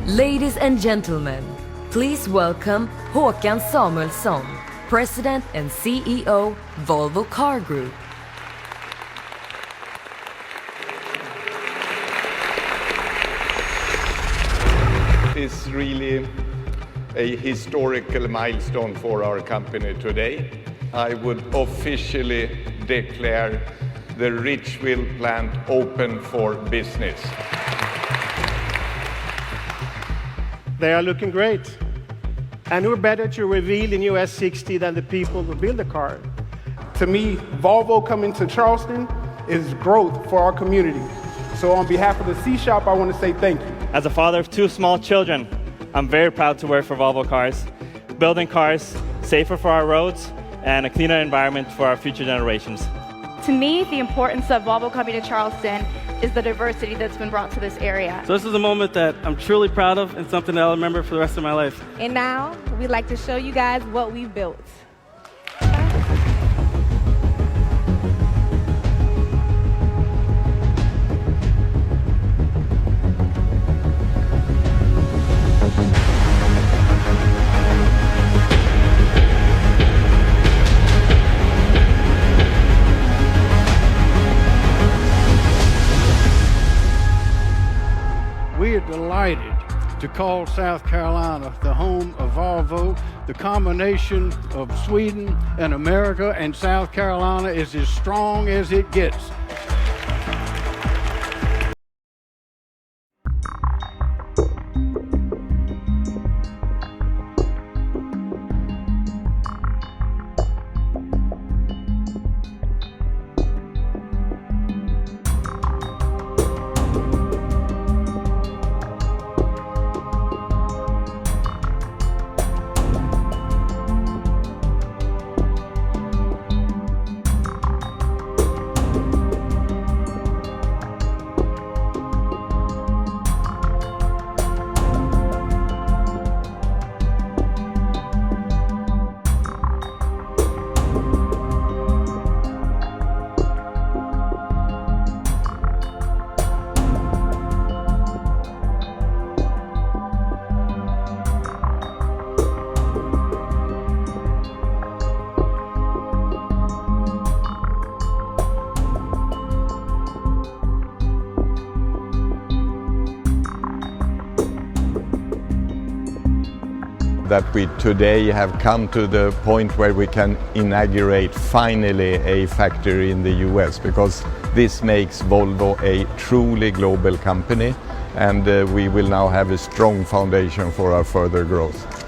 Ladies and gentlemen, please welcome Håkan Samuelsson, President and CEO, Volvo Car Group. It's really a historical milestone for our company today. I would officially declare the Ridgeville plant open for business. They are looking great. And who better to reveal the new S60 than the people who build the car? To me, Volvo coming to Charleston is growth for our community. So on behalf of the C Shop, I want to say thank you. As a father of two small children, I'm very proud to work for Volvo Cars, building cars safer for our roads and a cleaner environment for our future generations. To me, the importance of Volvo coming to Charleston is the diversity that's been brought to this area. So this is a moment that I'm truly proud of and something that I'll remember for the rest of my life. And now, we'd like to show you guys what we've built. We are delighted to call South Carolina the home of Volvo. The combination of Sweden and America and South Carolina is as strong as it gets. That we today have come to the point where we can inaugurate finally a factory in the US, because this makes Volvo a truly global company, and we will now have a strong foundation for our further growth.